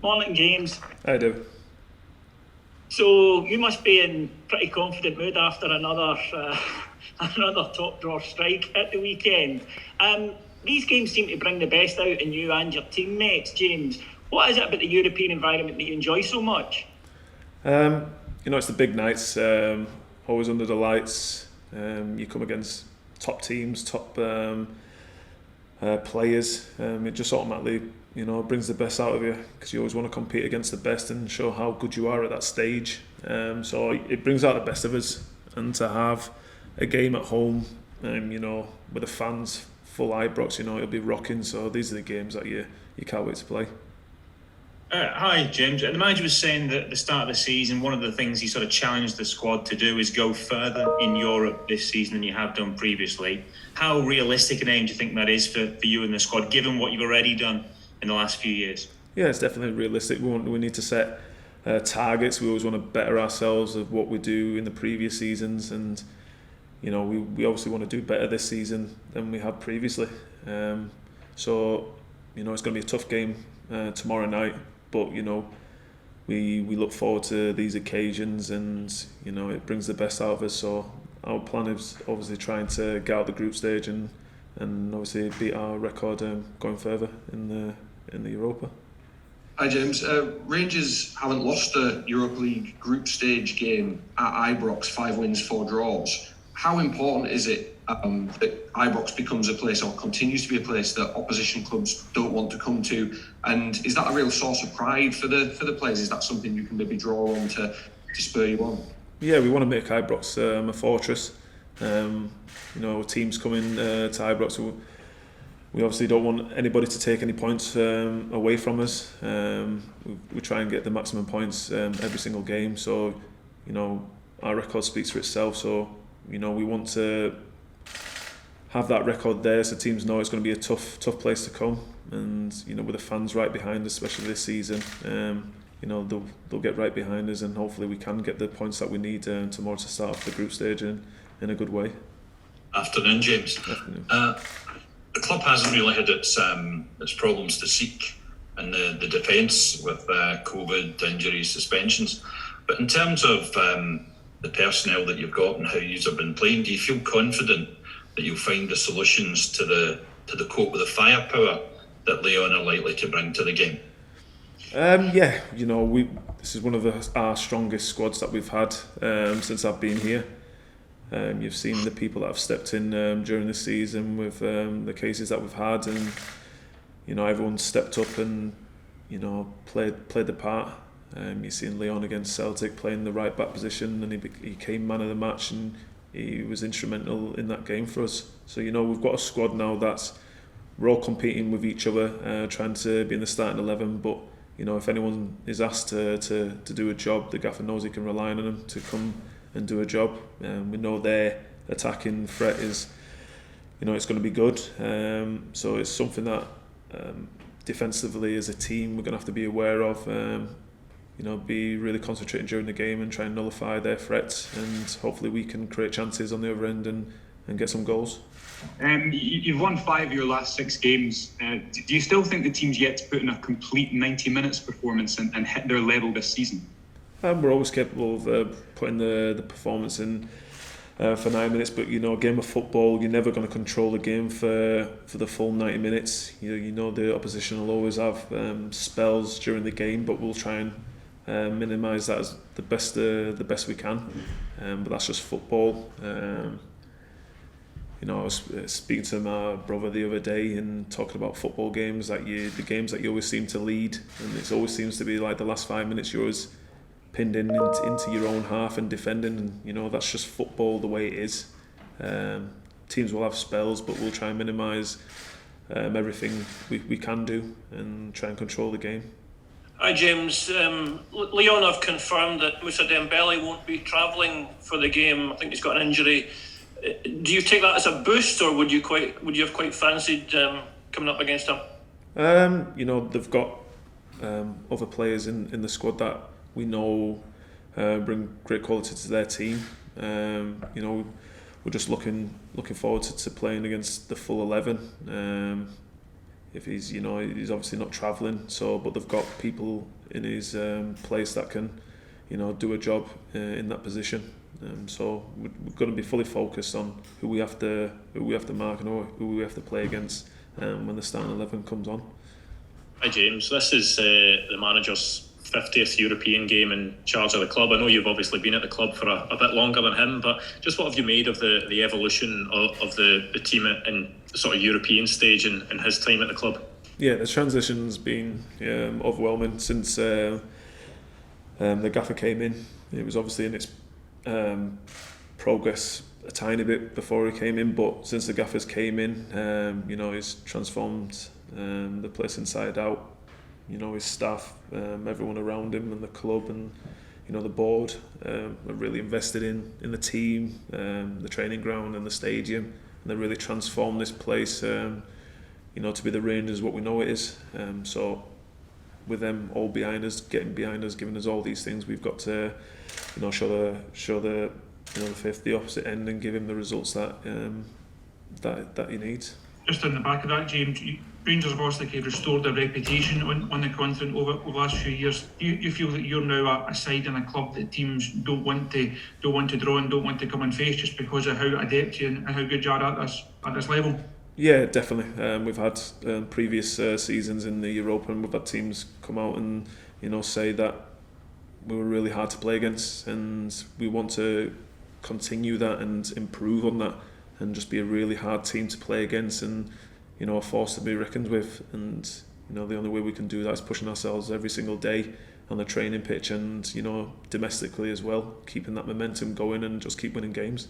Morning, James. I do. So you must be in pretty confident mood after another another top drawer strike at the weekend. These games seem to bring the best out in you and your teammates, James. What is it about the European environment that you enjoy so much? Um, it's the big nights, always under the lights. You come against top teams, top players. It just automatically, brings the best out of you because you always want to compete against the best and show how good you are at that stage. So it brings out the best of us, and to have a game at home, with the fans full Ibrox, it'll be rocking. So these are the games that you can't wait to play. Hi, James. The manager was saying that at the start of the season, one of the things he sort of challenged the squad to do is go further in Europe this season than you have done previously. How realistic an aim do you think that is for you and the squad, given what you've already done in the last few years? Yeah, it's definitely realistic. We need to set targets. We always want to better ourselves of what we do in the previous seasons, and we obviously want to do better this season than we have previously. So it's going to be a tough game tomorrow night. But we look forward to these occasions, and it brings the best out of us. So our plan is obviously trying to get out the group stage and obviously beat our record going further in the Europa. Hi James. Rangers haven't lost a Europa League group stage game at Ibrox, 5 wins, 4 draws. How important is it that Ibrox becomes a place, or continues to be a place, that opposition clubs don't want to come to? And is that a real source of pride for the players? Is that something you can maybe draw on to spur you on? Yeah, we want to make Ibrox a fortress. Teams coming to Ibrox, we obviously don't want anybody to take any points away from us. We try and get the maximum points every single game. So, our record speaks for itself. So, we want to have that record there, so teams know it's going to be a tough place to come. And with the fans right behind us, especially this season, they'll get right behind us, and hopefully we can get the points that we need tomorrow to start off the group stage in a good way. Afternoon, James. Afternoon. The club hasn't really had its problems to seek in the defence with COVID, injuries, suspensions. But in terms of the personnel that you've got and how you've been playing, do you feel confident that you'll find the solutions to the cope with the firepower that Lyon are likely to bring to the game? This is one of our strongest squads that we've had since I've been here. You've seen the people that have stepped in during the season with the cases that we've had, and everyone's stepped up and played the part. You've seen Lyon against Celtic playing the right back position, and he came man of the match, and he was instrumental in that game for us. So we've got a squad now that's, we're all competing with each other, trying to be in the starting 11. But if anyone is asked to do a job, the gaffer knows he can rely on them to come and do a job. We know their attacking threat is, it's going to be good. So it's something that defensively as a team we're going to have to be aware of. Be really concentrating during the game and try and nullify their threats, and hopefully we can create chances on the other end and get some goals. You've won 5 of your last 6 games. Do you still think the team's yet to put in a complete 90 minutes performance and hit their level this season? We're always capable of putting the performance in for 9 minutes, but a game of football, you're never going to control the game for the full 90 minutes. The opposition will always have spells during the game, but we'll try and minimise that as the best we can. But that's just football. I was speaking to my brother the other day and talking about football games, the games that you always seem to lead, and it always seems to be like the last 5 minutes you're always pinned into your own half and defending, and that's just football the way it is. Teams will have spells, but we'll try and minimise everything we can do and try and control the game. Hi James, Lyon have confirmed that Moussa Dembele won't be travelling for the game. I think he's got an injury. Do you take that as a boost, or would you have quite fancied coming up against him? They've got other players in the squad that we know bring great quality to their team. We're just looking forward to playing against the full 11. if he's he's obviously not travelling. So, but they've got people in his place that can do a job in that position. So we're going to be fully focused on who we have to mark and who we have to play against when the starting 11 comes on. Hi James, this is the manager's 50th European game in charge of the club. I know you've obviously been at the club for a bit longer than him, but just what have you made of the evolution of the team in the sort of European stage in his time at the club? Yeah, the transition's been overwhelming since the gaffer came in. It was obviously in its progress a tiny bit before he came in, but since the gaffers came in, he's transformed the place inside out. His staff, everyone around him, and the club, and the board are really invested in the team, the training ground, and the stadium, and they really transformed this place, to be the Rangers what we know it is. So, with them all behind us, getting behind us, giving us all these things, we've got to, show the faith the opposite end and give him the results that he needs. Just on the back of that, James, Rangers have obviously restored their reputation on the continent over the last few years. Do you feel that you're now a side in a club that teams don't want to draw and don't want to come and face just because of how adept you and how good you are at this level? Yeah, definitely. We've had previous seasons in the Europa, and we've had teams come out and say that we were really hard to play against, and we want to continue that and improve on that, and just be a really hard team to play against, and a force to be reckoned with. And the only way we can do that is pushing ourselves every single day on the training pitch, and domestically as well, keeping that momentum going and just keep winning games.